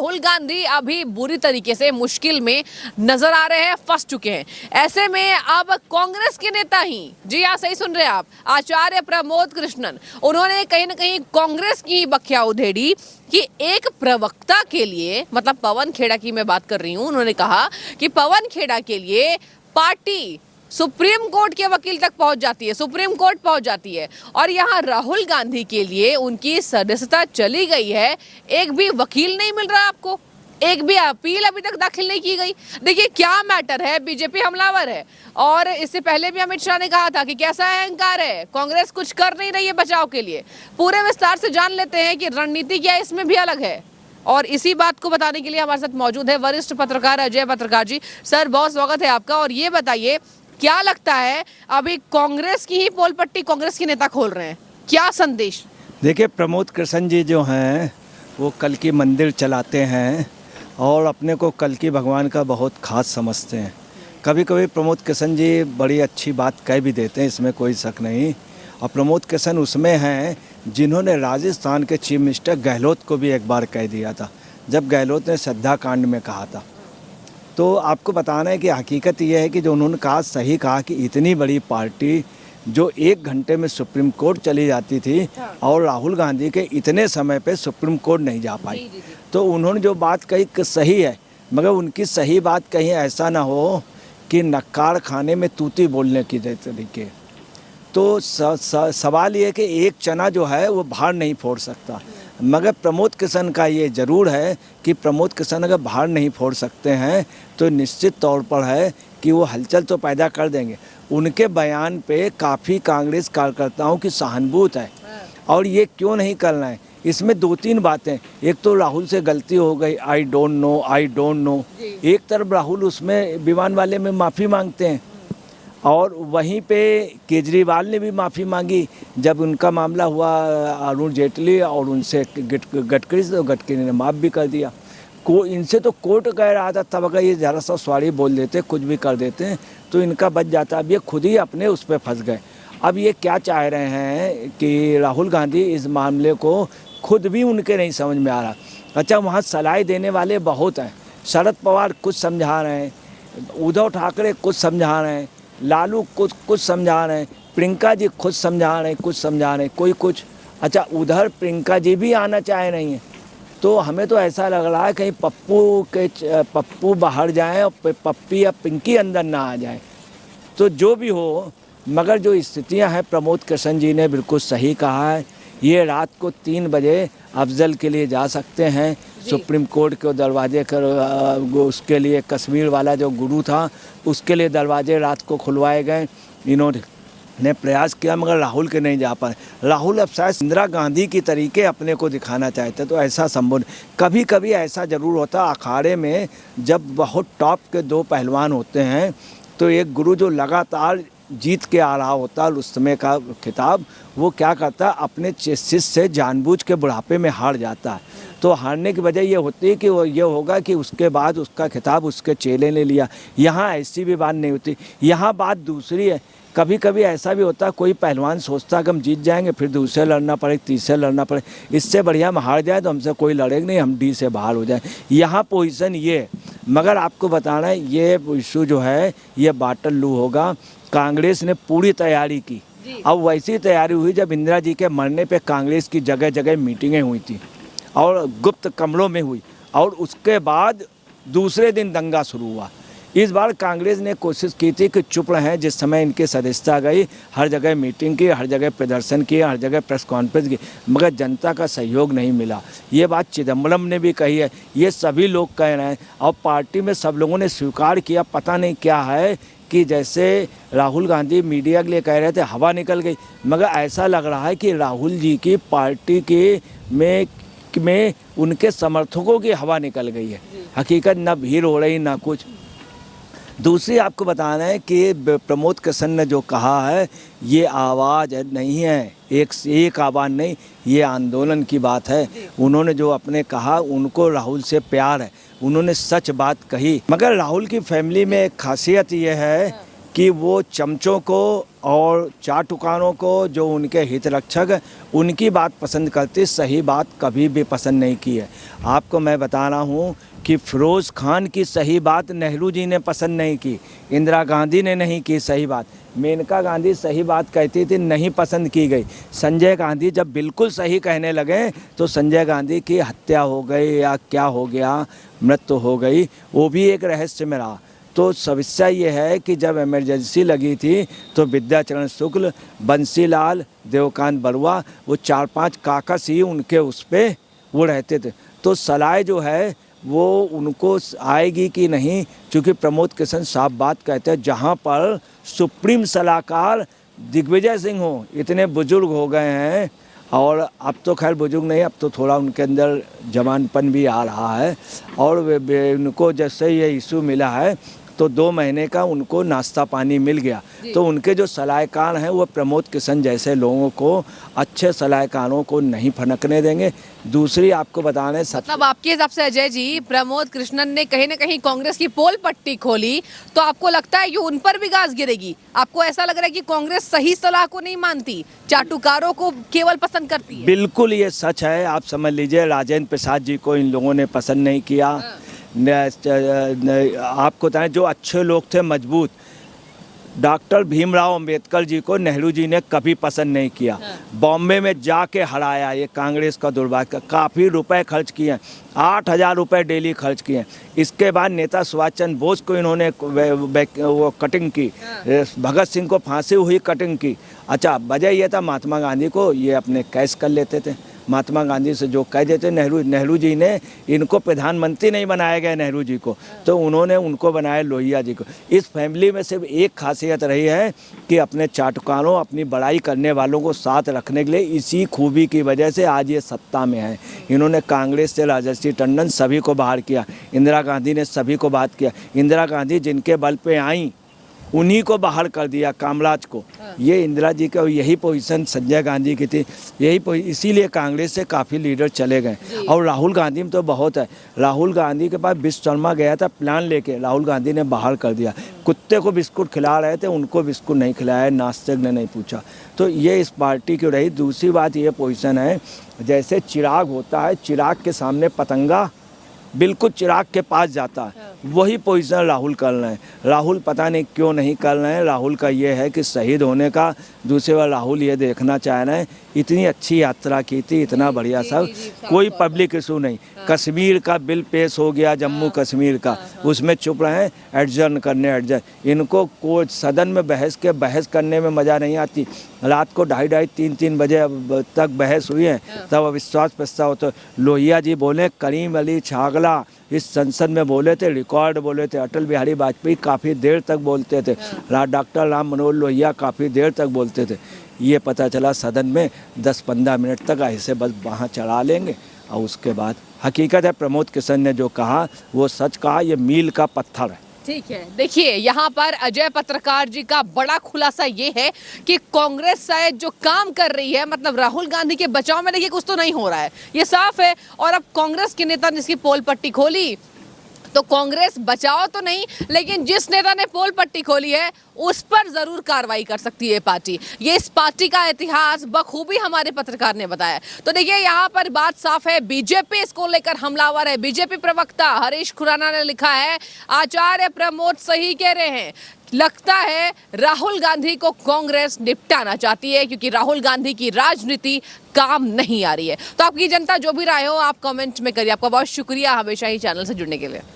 राहुल गांधी अभी बुरी तरीके से मुश्किल में नजर आ रहे हैं, फंस चुके हैं। ऐसे में अब कांग्रेस के नेता ही, जी हाँ सही सुन रहे हैं आप, आचार्य प्रमोद कृष्णन, उन्होंने कहीं ना कहीं कांग्रेस की बखिया उधेड़ी कि एक प्रवक्ता के लिए, मतलब पवन खेड़ा की मैं बात कर रही हूं, उन्होंने कहा कि पवन खेड़ा के लिए पार्टी सुप्रीम कोर्ट के वकील तक पहुंच जाती है, सुप्रीम कोर्ट पहुंच जाती है, और यहां राहुल गांधी के लिए उनकी सदस्यता चली गई है। एक भी वकील नहीं मिल रहा आपको, एक भी अपील अभी तक दाखिल नहीं की गई। देखिए क्या मैटर है, बीजेपी हमलावर है, और इससे पहले भी अमित शाह ने कहा था कि कैसा अहंकार है, कांग्रेस कुछ कर नहीं रही है बचाव के लिए। पूरे विस्तार से जान लेते हैं कि रणनीति क्या है, इसमें भी अलग है। और इसी बात को बताने के लिए हमारे साथ मौजूद है वरिष्ठ पत्रकार अजय पत्रकार जी। सर बहुत स्वागत है आपका। और ये बताइए, क्या लगता है अभी कांग्रेस की ही पोल पट्टी कांग्रेस के नेता खोल रहे हैं, क्या संदेश? देखिए, प्रमोद कृष्ण जी जो हैं वो कल की मंदिर चलाते हैं और अपने को कल की भगवान का बहुत खास समझते हैं। कभी कभी प्रमोद कृष्ण जी बड़ी अच्छी बात कह भी देते हैं, इसमें कोई शक नहीं। और प्रमोद कृष्ण उसमें हैं जिन्होंने राजस्थान के चीफ मिनिस्टर गहलोत को भी एक बार कह दिया था, जब गहलोत ने श्रद्धा कांड में कहा था। तो आपको बताना है कि हकीकत यह है कि जो उन्होंने कहा सही कहा कि इतनी बड़ी पार्टी जो 1 घंटे में सुप्रीम कोर्ट चली जाती थी और राहुल गांधी के इतने समय पे सुप्रीम कोर्ट नहीं जा पाई। तो उन्होंने जो बात कही कि सही है, मगर उनकी सही बात कहीं ऐसा ना हो कि नक्कार खाने में तूती बोलने की तरीके। तो सवाल ये कि एक चना जो है वो बाहर नहीं फोड़ सकता, मगर प्रमोद कृष्ण का ये ज़रूर है कि प्रमोद कृष्ण अगर बाहर नहीं फोड़ सकते हैं तो निश्चित तौर पर है कि वो हलचल तो पैदा कर देंगे। उनके बयान पे काफ़ी कांग्रेस कार्यकर्ताओं की सहानुभूति है, और ये क्यों नहीं करना है, इसमें 2-3 बातें। एक तो राहुल से गलती हो गई, आई डोंट नो। एक तरफ राहुल उसमें विमान वाले में माफ़ी मांगते हैं, और वहीं पे केजरीवाल ने भी माफ़ी मांगी जब उनका मामला हुआ अरुण जेटली और उनसे गडकरी से, तो गडकरी ने माफ़ भी कर दिया। इनसे तो कोर्ट कह रहा था तब अगर ये ज़रा सा सॉरी बोल देते, कुछ भी कर देते तो इनका बच जाता। अब ये खुद ही अपने उस पर फंस गए। अब ये क्या चाह रहे हैं कि राहुल गांधी इस मामले को खुद भी उनके नहीं समझ में आ रहा। अच्छा, वहाँ सलाह देने वाले बहुत हैं। शरद पवार कुछ समझा रहे हैं, उद्धव ठाकरे कुछ समझा रहे हैं, लालू कुछ समझा रहे हैं, प्रियंका जी खुद समझा रहे हैं, कुछ समझा रहे हैं, कोई कुछ। अच्छा, उधर प्रियंका जी भी आना चाह रही हैं। तो हमें तो ऐसा लग रहा है कहीं पप्पू बाहर जाएं और पप्पी या पिंकी अंदर ना आ जाए। तो जो भी हो, मगर जो स्थितियां हैं, प्रमोद कृष्ण जी ने बिल्कुल सही कहा है। ये रात को 3 बजे अफजल के लिए जा सकते हैं सुप्रीम कोर्ट के दरवाजे कर। उसके लिए कश्मीर वाला जो गुरु था उसके लिए दरवाजे रात को खुलवाए गए। इन्होंने प्रयास किया मगर राहुल के नहीं जा पाए। राहुल अब शायद इंदिरा गांधी की तरीके अपने को दिखाना चाहते, तो ऐसा संभव। कभी कभी ऐसा ज़रूर होता अखाड़े में, जब बहुत टॉप के 2 पहलवान होते हैं तो एक गुरु जो लगातार जीत के आ रहा होता है उस समय का खिताब, वो क्या करता है अपने शिष्य से जानबूझ के बुढ़ापे में हार जाता है। तो हारने की वजह ये होती है कि वो ये होगा कि उसके बाद उसका खिताब उसके चेले ने लिया। यहाँ ऐसी भी बात नहीं होती, यहाँ बात दूसरी है। कभी कभी ऐसा भी होता है कोई पहलवान सोचता है कि हम जीत जाएंगे, फिर दूसरे लड़ना पड़े, तीसरे लड़ना पड़े, इससे बढ़िया हम हार जाए तो हमसे कोई लड़ेगा नहीं, हम डी से बाहर हो जाए। यहाँ पोजीशन ये। मगर आपको बताना है ये इशू जो है ये वाटरलू होगा। कांग्रेस ने पूरी तैयारी की। अब वैसी तैयारी हुई जब इंदिरा जी के मरने पे कांग्रेस की जगह जगह मीटिंगें हुई थी और गुप्त कमरों में हुई, और उसके बाद दूसरे दिन दंगा शुरू हुआ। इस बार कांग्रेस ने कोशिश की थी कि चुप रहें। जिस समय इनकी सदस्यता गई, हर जगह मीटिंग की, हर जगह प्रदर्शन किए, हर जगह प्रेस कॉन्फ्रेंस की, मगर जनता का सहयोग नहीं मिला। ये बात चिदम्बरम ने भी कही है, ये सभी लोग कह रहे हैं, और पार्टी में सब लोगों ने स्वीकार किया। पता नहीं क्या है कि जैसे राहुल गांधी मीडिया के लिए कह रहे थे हवा निकल गई, मगर ऐसा लग रहा है कि राहुल जी की पार्टी के में उनके समर्थकों की हवा निकल गई है। हकीकत न भीड़ हो रही ना कुछ। दूसरी आपको बताना है कि प्रमोद कृष्ण ने जो कहा है ये आवाज़ नहीं है, एक आवाज़ नहीं, ये आंदोलन की बात है। उन्होंने जो अपने कहा, उनको राहुल से प्यार है, उन्होंने सच बात कही। मगर राहुल की फैमिली में एक खासियत ये है कि वो चमचों को और चाटुकारों को, जो उनके हितरक्षक हैं, उनकी बात पसंद करती, सही बात कभी भी पसंद नहीं की है। आपको मैं बता रहा हूँ कि फिरोज़ खान की सही बात नेहरू जी ने पसंद नहीं की, इंदिरा गांधी ने नहीं की सही बात, मेनका गांधी सही बात कहती थी, नहीं पसंद की गई। संजय गांधी जब बिल्कुल सही कहने लगे तो संजय गांधी की हत्या हो गई या क्या हो गया, मृत्यु हो गई, वो भी एक रहस्य में रहा। तो समस्या ये है कि जब इमरजेंसी लगी थी तो विद्याचरण शुक्ल, बंसीलाल, देवकांत बरुआ, वो 4-5 काकस ही उनके उस पर वो रहते थे। तो सलाह जो है वो उनको आएगी कि नहीं, क्योंकि प्रमोद किशन साफ बात कहते हैं, जहाँ पर सुप्रीम सलाहकार दिग्विजय सिंह हो, इतने बुजुर्ग हो गए हैं, और अब तो खैर बुजुर्ग नहीं, अब तो थोड़ा उनके अंदर जवानपन भी आ रहा है, और उनको जैसे ये इशू मिला है तो 2 महीने का उनको नाश्ता पानी मिल गया। तो उनके जो सलाहकार हैं वो प्रमोद किशन जैसे लोगों को, अच्छे सलाहकारों को नहीं फनकने देंगे। दूसरी आपको बताने, मतलब आपके हिसाब से अजय जी, प्रमोद कृष्णन ने कहीं ना कहीं कांग्रेस की पोल पट्टी खोली, तो आपको लगता है कि उन पर भी गाज गिरेगी? आपको ऐसा लग रहा है कि कांग्रेस सही सलाह को नहीं मानती, चाटुकारों को केवल पसंद करती है? बिल्कुल ये सच है। आप समझ लीजिए, राजेंद्र प्रसाद जी को इन लोगों ने पसंद नहीं किया। आपको बताएं, जो अच्छे लोग थे मजबूत, डॉक्टर भीमराव अंबेडकर जी को नेहरू जी ने कभी पसंद नहीं किया। बॉम्बे में जाके हराया, ये कांग्रेस का दुर्भाग्य। काफ़ी रुपए खर्च किए, 8,000 रुपये डेली खर्च किए। इसके बाद नेता सुभाष चंद्र बोस को इन्होंने वो कटिंग की, भगत सिंह को फांसी हुई कटिंग की। अच्छा, वजह यह था महात्मा गांधी को ये अपने कैश कर लेते थे, महात्मा गांधी से जो कह देते। नेहरू जी ने इनको प्रधानमंत्री नहीं बनाया गया, नेहरू जी को, तो उन्होंने उनको बनाया लोहिया जी को। इस फैमिली में सिर्फ एक खासियत रही है कि अपने चाटुकारों, अपनी बड़ाई करने वालों को साथ रखने के लिए, इसी खूबी की वजह से आज ये सत्ता में है। इन्होंने कांग्रेस से राजर्षि टंडन सभी को बाहर किया, इंदिरा गांधी ने सभी को बात किया। इंदिरा गांधी जिनके बल पे आई उन्हीं को बाहर कर दिया, कामराज को। ये इंदिरा जी का यही पोजीशन संजय गांधी की थी, इसीलिए कांग्रेस से काफ़ी लीडर चले गए। और राहुल गांधी में तो बहुत है। राहुल गांधी के पास विश्वकर्मा गया था प्लान लेके, राहुल गांधी ने बाहर कर दिया। कुत्ते को बिस्कुट खिला रहे थे, उनको बिस्कुट नहीं खिलाया, नाश्ते ने नहीं पूछा। तो ये इस पार्टी की रही। दूसरी बात ये पोजीशन है, जैसे चिराग होता है, चिराग के सामने पतंगा बिल्कुल चिराग के पास जाता है, वही पोजीशन राहुल कर रहे हैं। राहुल पता नहीं क्यों नहीं कर रहे हैं। राहुल का ये है कि शहीद होने का, दूसरी बार राहुल ये देखना चाह रहे हैं, इतनी अच्छी यात्रा की थी, इतना बढ़िया सब, कोई पब्लिक इशू नहीं। कश्मीर का बिल पेश हो गया, जम्मू कश्मीर का, उसमें चुप रहे, एडजर्न करने एडजर्न। इनको कोई सदन में बहस करने में मज़ा नहीं आती। रात को 2:30-3 बजे तक बहस हुई है, तब अविश्वास प्रस्ताव। तो लोहिया जी बोले, करीम अली छागला इस संसद में बोले थे, रिकॉर्ड बोले थे। अटल बिहारी वाजपेयी काफ़ी देर तक बोलते थे, डॉक्टर राम मनोहर लोहिया काफ़ी देर तक बोलते थे। ये पता चला सदन में 10-15 मिनट तक ऐसे बस वहाँ चढ़ा लेंगे, और उसके बाद हकीकत है प्रमोद किशन ने जो कहा वो सच कहा, ये मील का पत्थर है। ठीक है, देखिए यहाँ पर अजय पत्रकार जी का बड़ा खुलासा ये है कि कांग्रेस शायद जो काम कर रही है, मतलब राहुल गांधी के बचाव में देखिए कुछ तो नहीं हो रहा है, ये साफ है। और अब कांग्रेस के नेता ने इसकी पोल पट्टी खोली, तो कांग्रेस बचाओ तो नहीं, लेकिन जिस नेता ने पोल पट्टी खोली है उस पर जरूर कार्रवाई कर सकती है पार्टी। ये इस पार्टी का इतिहास बखूबी हमारे पत्रकार ने बताया। तो देखिए यहाँ पर बात साफ है, बीजेपी इसको लेकर हमलावर है। बीजेपी प्रवक्ता हरीश खुराना ने लिखा है, आचार्य प्रमोद सही कह रहे हैं, लगता है राहुल गांधी को कांग्रेस निपटाना चाहती है, क्योंकि राहुल गांधी की राजनीति काम नहीं आ रही है। तो आपकी जनता जो भी राय हो आप कमेंट में करिए। आपका बहुत शुक्रिया हमेशा ही चैनल से जुड़ने के लिए।